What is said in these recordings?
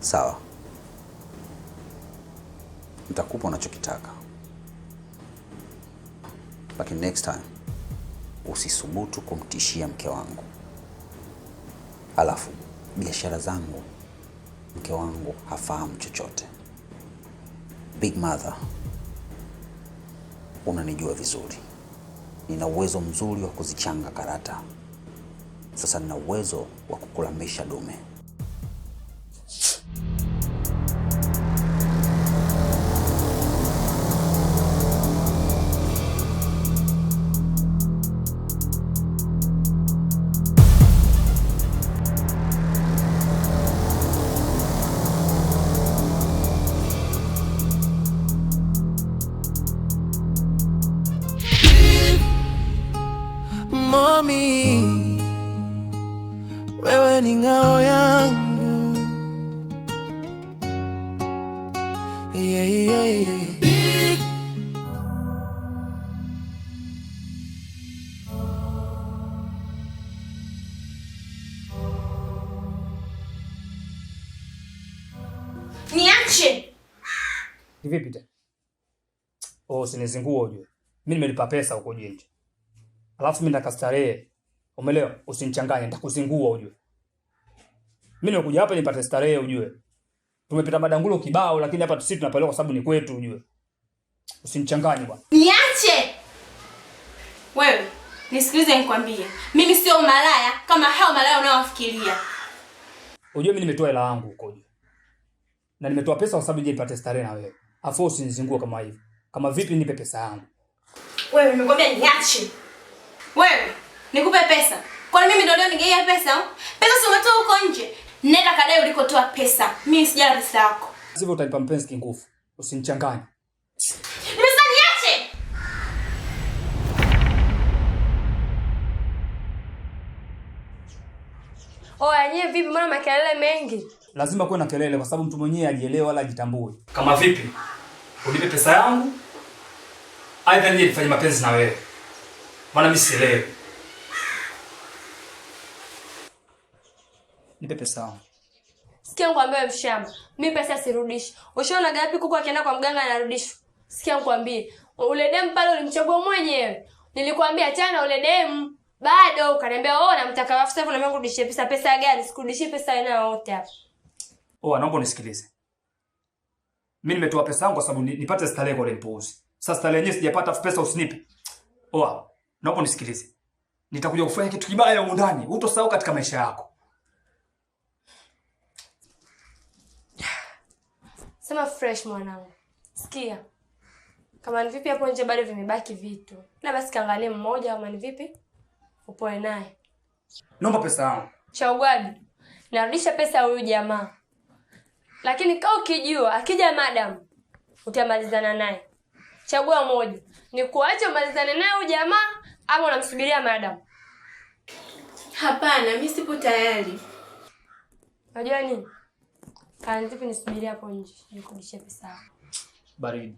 Sawa, nitakupa unachokitaka, lakini next time usisubutu kumtishia mke wangu. Alafu biashara zangu mke wangu hafahamu chochote. Big Mother, unanijua vizuri. Nina uwezo mzuri wa kuzichanga karata. Sasa nina uwezo wa kukulamisha dume. Mommy, wewe ni ngao yangu. Yeah, yeah, yeah. Niache. Vipi tena? Usinizingue ujue. Mimi nimelipa pesa huko nje. Alafu mimi ndakastarehe. Umeelewa? Usinichanganye, nitakuzingua ujue. Mimi nimekuja hapa nipate starehe ujue. Tumepita madangulo kibao lakini hapa sisi tunapeleka kwa sababu ni kwetu ujue. Usinichanganye bwana. Niache. Wewe, nisikilize nikwambie. Mimi sio malaya kama hao malaya unaowafikiria. Ujue mimi nimetoa hela yangu huko ujue. Na nimetoa pesa kwa sababu je nipate starehe na wewe. Afu usinizingue kama hivyo. Kama vipi nipe pesa yangu? Wewe nimekwambia niache. Wewe, nikupe pesa. Kwani mimi ndio leo nigeia pesa? Pesa si umetoa huko nje. Nenda kadai ulikotoa pesa. Mimi sijala pesa yako. Sivyo utanipa mpenzi kingufu. Usinichanganye. Nimesema niache. Oya nyie vipi mbona makelele mengi? Lazima kuwe na kelele kwa sababu mtu mwenyewe ajielewe wala ajitambue. Kama vipi? Unipe pesa yangu? Aidha nije nifanye mapenzi na wewe. Maana mimi sielewi. Nipe pesa yangu. Sikia nikwambie mshamba. Mimi pesa sirudishi. Ushaona gapi kuku akienda kwa mganga anarudishwa? Sikia nikwambie. Ule demu pale ulimchagua mwenyewe. Nilikwambia achana ule demu. Bado ukaniambia namtaka wafu sasa na kurudishie pesa. Pesa gani? Sikurudishie pesa aina yote hapa. Naomba unisikilize. Mimi nimetoa pesa yangu kwa sababu nipate starehe kwa mpuuzi. Sasa starehe yenyewe sijapata pesa usinipe. Naomba unisikilize. Nitakuja kufanya kitu kibaya huko ndani. Utosahau katika maisha yako. Sema fresh mwanangu. Sikia. Kama ni vipi hapo nje bado vimebaki vitu. Na basi kaangalie mmoja kama ni vipi? Upoe naye. Naomba pesa yangu. Chaugwadi. Narudisha pesa ya huyu jamaa. Lakini kama ukijua akija madam utamalizana naye. Chagua moja. Ni kuacha umalizane naye huyu jamaa ama unamsubiria madam? Hapana, mimi sipo tayari. Unajua nini? Kaa vipi nisubiri hapo nje nikurudishie pesa yako. Baridi.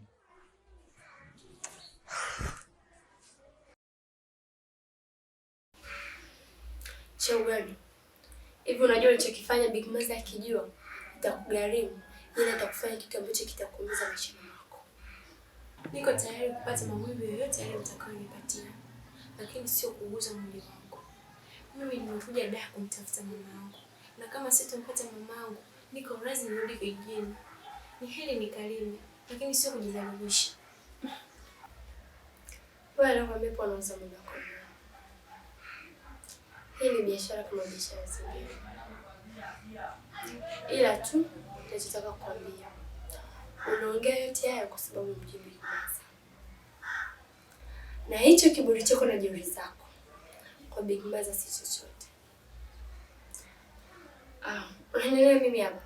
Chaugwadi. Hivi unajua ulichokifanya Big Mother akijua itakugharimu, ila atakufanya kitu ambacho kitakuumiza maisha yako. Niko tayari kupata maumivu yoyote yale utakayonipatia, lakini sio kuuguza mwili wangu. Mimi nimekuja Dar kumtafuta mama yangu, na kama sitampata mama yangu, niko radhi nirudi kijijini. Ni heri nikalime, lakini sio kujidhalilisha. Wewe nakwambia kwa unauza muda wako. Hii ni biashara kama biashara zingine. Ila tu nachotaka kukwambia, unaongea yote haya kwa sababu mjini kwanza. Na hicho kiburi chako na jeuri zako kwa Big Mother si chochote. Unanielewa mimi hapa?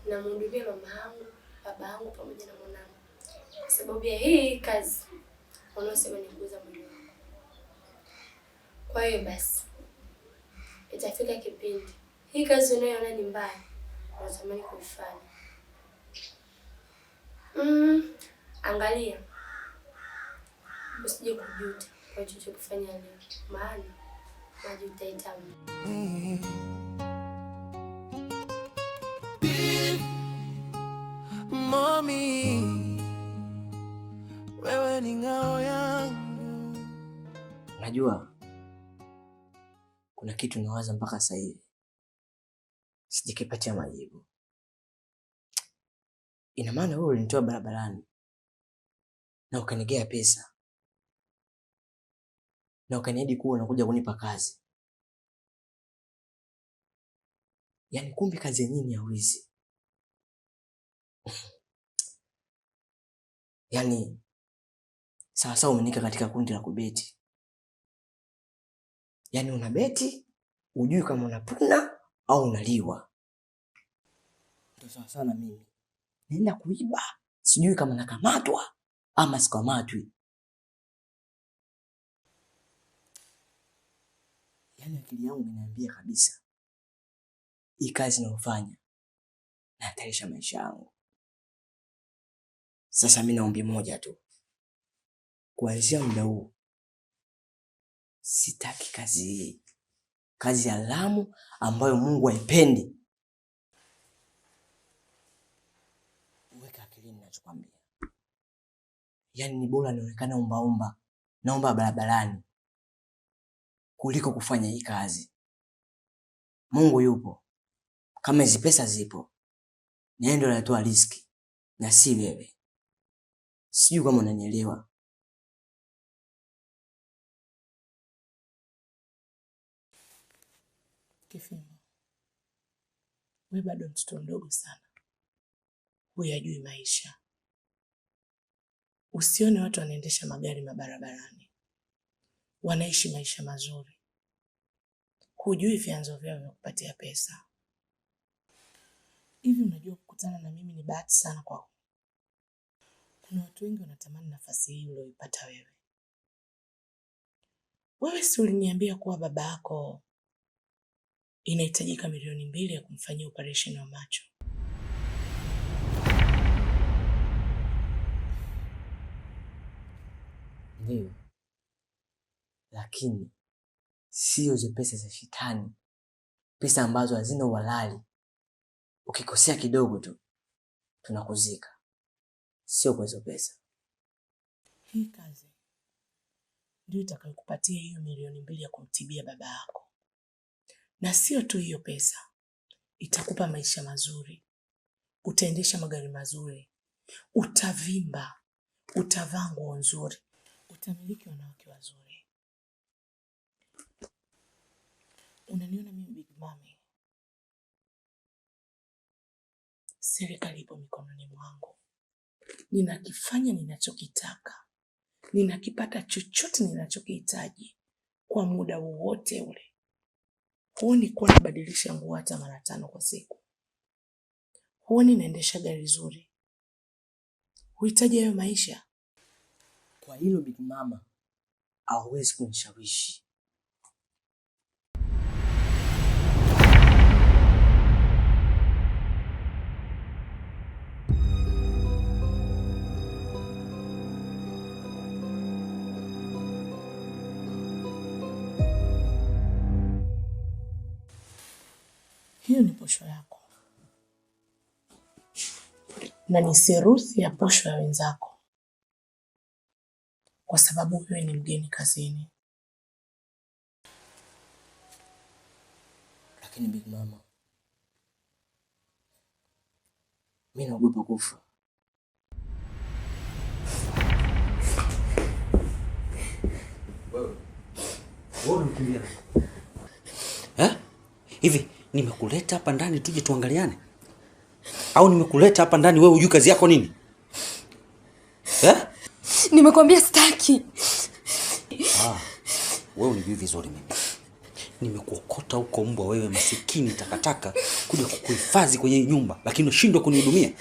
Namhudumia mama yangu, baba yangu pamoja na mwanangu. Kwa sababu ya hii kazi wanaosema ni kuuza mwili wangu. Kwa hiyo basi itafika kipindi hii kazi unayoona ni mbaya unatamani kuifanya. Angalia usije kujuta kwa chochote kufanya leo, maana majuto itamu. Unajua kuna kitu nawaza mpaka sasa hivi sijakipatia majibu. Ina maana wewe ulinitoa barabarani na ukanigea pesa na ukaniahidi kuwa unakuja kunipa kazi. Yaani kumbe kazi yenyewe ni ya wizi. Yaani sawa umenika katika kundi la kubeti. Yaani unabeti, hujui kama unapuna au unaliwa. Ndio sawa sana mimi. Naenda kuiba, sijui kama nakamatwa ama sikamatwi. Yaani akili yangu inaniambia kabisa hii kazi ninayofanya nahatarisha maisha yangu. Sasa mimi naombi moja tu. Kuanzia muda huu sitaki kazi hii. Kazi ya haramu ambayo Mungu haipendi. Weka akilini ninachokwambia. Yaani ni bora nionekane naomba barabarani kuliko kufanya hii kazi. Mungu yupo. Kama hizi pesa zipo, yeye ndio anatoa riziki na si wewe. Sijui kama unanielewa. Kifimo, wewe bado mtoto mdogo sana, huyajui maisha. Usione watu wanaendesha magari mabarabarani, wanaishi maisha mazuri, hujui vyanzo vyao vya kupatia pesa. Hivi unajua kukutana na mimi ni bahati sana kwako. Kuna watu wengi wanatamani nafasi hii ulioipata wewe. Wewe si uliniambia kuwa baba yako inahitajika milioni 2 ya kumfanyia operation ya macho? Ndio. Lakini sio zile pesa za shetani. Pesa ambazo hazina uhalali. Ukikosea kidogo tu tunakuzika. Sio kwa hizo pesa. Hii kazi ndio itakayokupatia hiyo milioni 2 ya kumtibia baba yako. Na sio tu hiyo pesa, itakupa maisha mazuri. Utaendesha magari mazuri. Utavimba. Utavaa nguo nzuri. Utamiliki wanawake wazuri. Unaniona mimi Big Mami? Serikali ipo mikononi mwangu. Ninakifanya ninachokitaka. Ninakipata chochote ninachokihitaji kwa muda wowote ule. Huoni kuwa nabadilisha nguo hata mara 5 kwa siku? Huoni naendesha gari zuri? Huhitaji hayo maisha? Kwa hilo Big Mama hauwezi kunishawishi. Hiyo ni posho yako. Na ni seruthi ya posho ya wenzako. Kwa sababu wewe ni mgeni kazini. Lakini Big Mama, mimi naogopa kufa. Wewe unakimbia. Hivi nimekuleta hapa ndani tuje tuangaliane? Au nimekuleta hapa ndani wewe hujui kazi yako nini? Nimekwambia sitaki. Wewe unijui vizuri mimi. Nimekuokota huko mbwa wewe masikini takataka kuja kukuhifadhi kwenye nyumba lakini unashindwa kunihudumia.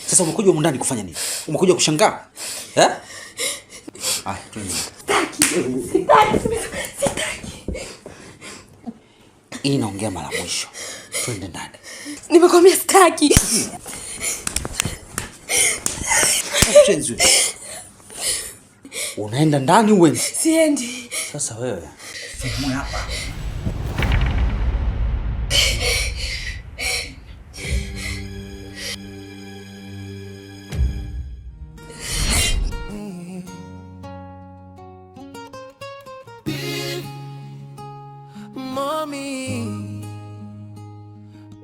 Sasa umekuja huko ndani kufanya nini? Umekuja kushangaa? Twende. Sitaki. Hii naongea mara mwisho. Twende ndani. Nimekwambia sitaki. Unaenda ndani uende? Siendi. Sasa wewe sema hapa. Be Mommy,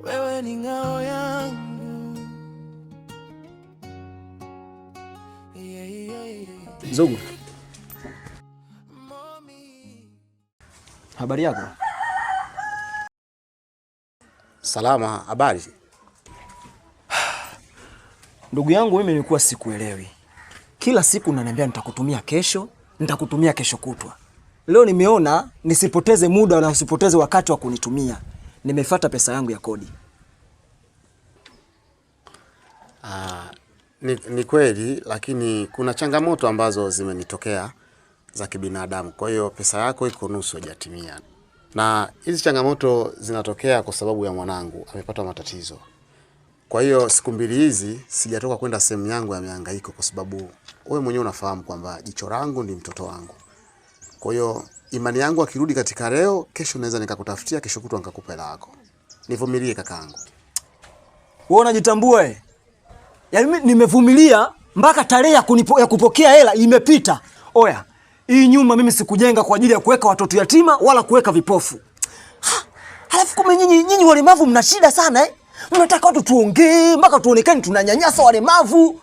wewe ni ngao yangu. Zugu, habari yako? Salama, habari? Ndugu yangu, mimi nilikuwa sikuelewi. Kila siku unaniambia nitakutumia kesho kutwa. Leo nimeona nisipoteze muda na usipoteze wakati wa kunitumia. Nimefuata pesa yangu ya kodi. Ni kweli, lakini kuna changamoto ambazo zimenitokea za kibinadamu. Kwa hiyo pesa yako iko nusu hajatimia. Na hizi changamoto zinatokea kwa sababu ya mwanangu amepata matatizo. Kwa hiyo siku mbili hizi sijatoka kwenda sehemu yangu ya mihangaiko kwa sababu wewe mwenyewe unafahamu kwamba jicho langu ni mtoto wangu. Kwa hiyo imani yangu akirudi katika leo, kesho naweza nikakutafutia, kesho kutwa nikakupa hela yako. Nivumilie kakaangu. Wewe unajitambua eh? Yaani mimi nimevumilia mpaka tarehe ya kupokea hela imepita. Oya, hii nyumba mimi sikujenga kwa ajili ya kuweka watoto yatima wala kuweka vipofu. Halafu kama nyinyi walemavu mna shida sana eh? Mnataka watu tuongee mpaka tuonekane tunanyanyasa walemavu.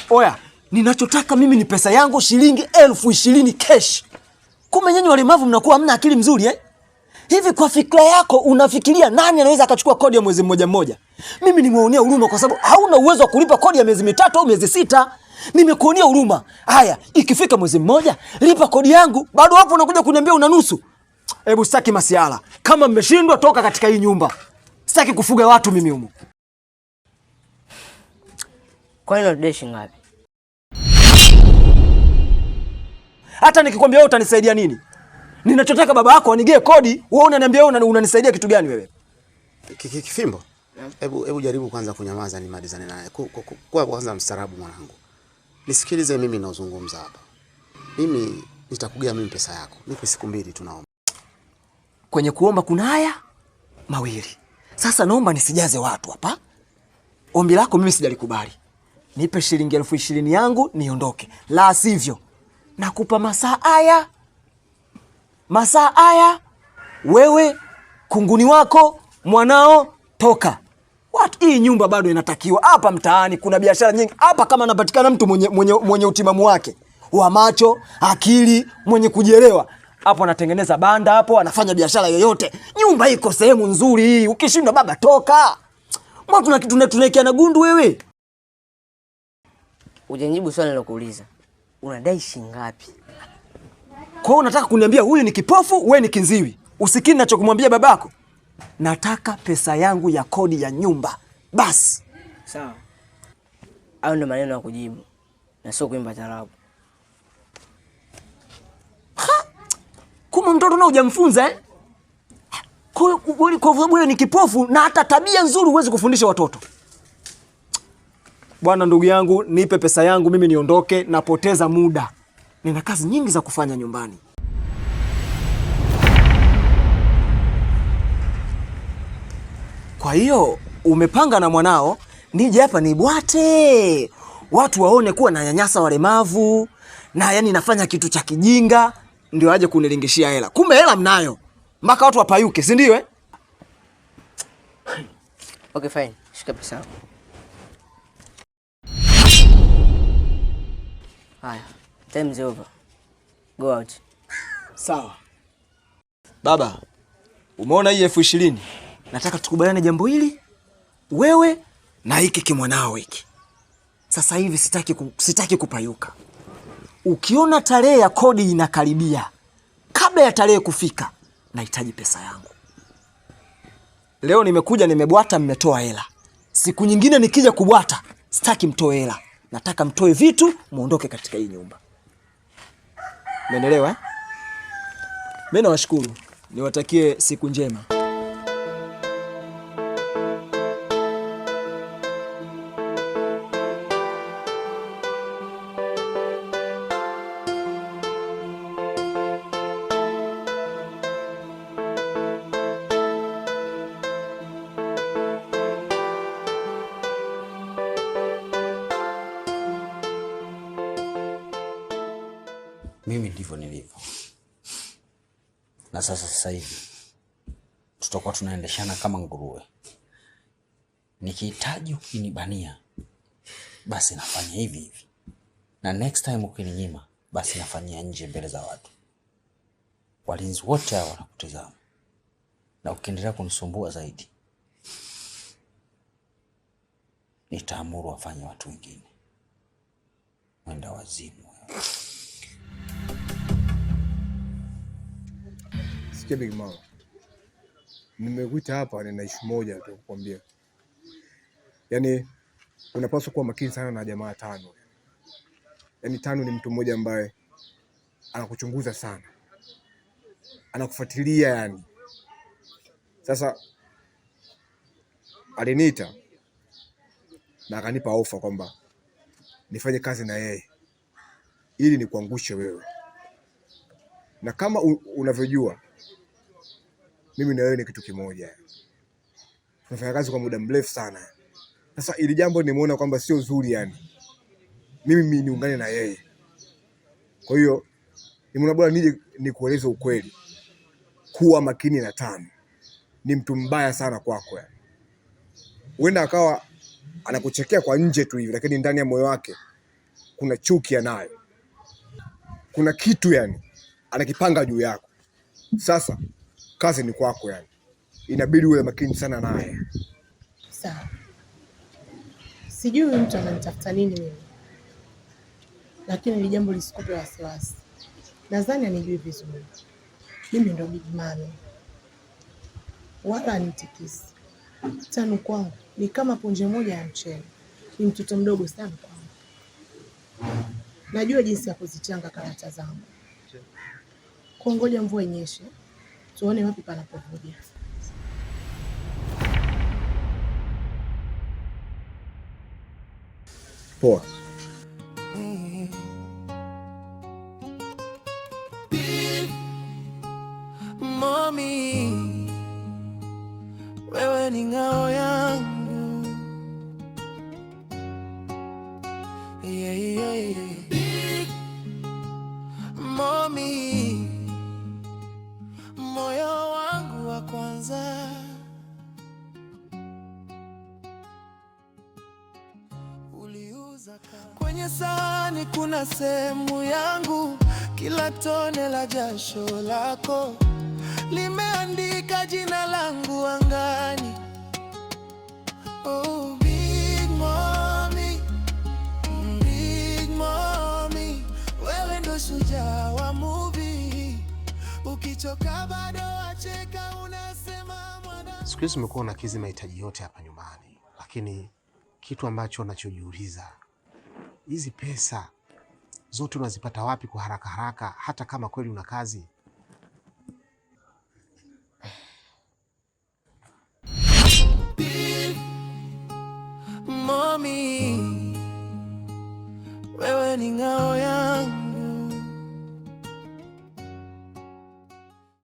Oya, ninachotaka mimi ni pesa yangu shilingi 20,000 cash. Kumbe nyinyi walemavu mnakuwa hamna akili mzuri eh? Hivi kwa fikra yako unafikiria nani anaweza akachukua kodi ya mwezi mmoja? Mimi nimeonea huruma kwa sababu hauna uwezo wa kulipa kodi ya miezi 3 au miezi 6. Nimekuonea huruma. Haya, ikifika mwezi mmoja, lipa kodi yangu. Bado hapo unakuja kuniambia una nusu. Hebu sitaki masiala. Kama mmeshindwa toka katika hii nyumba. Sitaki kufuga watu mimi humu. Kwa nini unadeshi ngapi? Hata nikikwambia wewe utanisaidia nini? Ninachotaka baba yako anigee kodi, wewe unaniambia wewe unanisaidia kitu gani wewe? Kifimbo. Hebu jaribu kwanza kunyamaza nimalizane naye. Kwa kwanza mstarabu mwanangu. Nisikilize mimi naozungumza hapa. Mimi nitakugea mimi pesa yako. Nipe siku 2 tunaomba. Kwenye kuomba kuna haya mawili. Sasa naomba nisijaze watu hapa. Ombi lako mimi sijalikubali. Nipe shilingi 20,000 yangu niondoke. La sivyo nakupa masaa haya wewe kunguni wako mwanao toka. Hii nyumba bado inatakiwa. Hapa mtaani kuna biashara nyingi. Hapa kama anapatikana mtu mwenye utimamu wake wa macho, akili, mwenye kujielewa, hapo anatengeneza banda, hapo anafanya biashara yoyote. Nyumba iko sehemu nzuri hii. Ukishindwa baba toka. Mbona tunaikiana gundu wewe? Ujanijibu swali nilokuuliza. Unadai shilingi ngapi? Kwa hiyo unataka kuniambia huyu ni kipofu, wewe ni kinziwi? Usikini ninachokumwambia babako? Nataka pesa yangu ya kodi ya nyumba. Bas. Sawa. Hayo ndio maneno ya kujibu. Na sio kuimba tarabu. Kuma mtoto na hujamfunza eh? Kwa sababu wewe ni kipofu na hata tabia nzuri huwezi kufundisha watoto. Bwana ndugu yangu, nipe pesa yangu mimi niondoke, napoteza muda. Nina kazi nyingi za kufanya nyumbani. Kwa hiyo umepanga na mwanao nije hapa nibwate. Watu waone kuwa nanyanyasa walemavu na yani nafanya kitu cha kijinga ndio aje kunilingishia hela. Kumbe hela mnayo. Mpaka watu wapayuke, si ndio eh? Okay fine. Shika pesa. Haya. Time's over. Go out. Sawa. Baba, umeona hii 20,000? Nataka tukubaliane jambo hili. Wewe na hiki kimwanao hiki. Sasa hivi sitaki kupayuka. Ukiona tarehe ya kodi inakaribia, kabla ya tarehe kufika, nahitaji pesa yangu. Leo nimekuja nimebwata, mmetoa hela. Siku nyingine nikija kubwata, sitaki mtoe hela. Nataka mtoe vitu, muondoke katika hii nyumba. Umeelewa eh? Mimi nawashukuru. Niwatakie siku njema. Mimi ndivyo nilivyo. Na sasa hivi tutakuwa tunaendeshana kama nguruwe. Nikihitaji ukinibania, basi nafanya hivi hivi, na next time ukininyima, basi nafanyia nje mbele za watu. Walinzi wote hao wanakutazama, na ukiendelea kunisumbua zaidi, nitaamuru wafanye watu wengine. Mwenda wazimu. Sikia Big Mama, nimekuita hapa nina issue moja tu kukwambia. Yaani unapaswa kuwa makini sana na jamaa Tano. Yaani Tano ni mtu mmoja ambaye anakuchunguza sana, anakufuatilia yani. Sasa aliniita na akanipa ofa kwamba nifanye kazi na yeye ili nikuangushe wewe. Na kama unavyojua mimi na wewe ni kitu kimoja. Tunafanya kazi kwa muda mrefu sana. Sasa ili jambo nimeona kwamba sio zuri yani mimi niungane na yeye. Kwa hiyo nimeona bora nije nikueleze ukweli. Kuwa makini na Tano. Ni mtu mbaya sana kwako yani. Huenda akawa anakuchekea kwa nje tu hivi, lakini ndani ya moyo wake kuna chuki anayo. Kuna kitu yani anakipanga juu yako. Sasa kazi ni kwako yani. Inabidi uwe makini sana naye. Sawa. Sijui mtu ananitafuta nini mimi, lakini ni jambo lisikupe wasiwasi. Nadhani anijui vizuri. Mimi ndo Big Mama. Wala anitikisi. Tano kwangu ni kama punje moja ya mchele. Ni mtoto mdogo sana kwangu. Najua jinsi ya kuzichanga karata zangu. Kwa ngoja mvua inyeshe, tuone wapi panapovuja. Poa. Mommy, wewe ni ngao yangu. Yeah, yeah, yeah. Mommy, moyo wangu wa kwanza. Kwenye sahani kuna sehemu yangu, kila tone la jasho lako limeandika jina langu angani. Oh, Big Mommy, Big Mommy, wewe ndo shujaa wa movie. Ukichoka bado wacheka, unasema mwana. Siku hizi umekuwa unakizi mahitaji yote hapa nyumbani, lakini kitu ambacho nachojiuliza, hizi pesa zote unazipata wapi kwa haraka haraka, hata kama kweli una kazi? Mommy, wewe ni ngao ya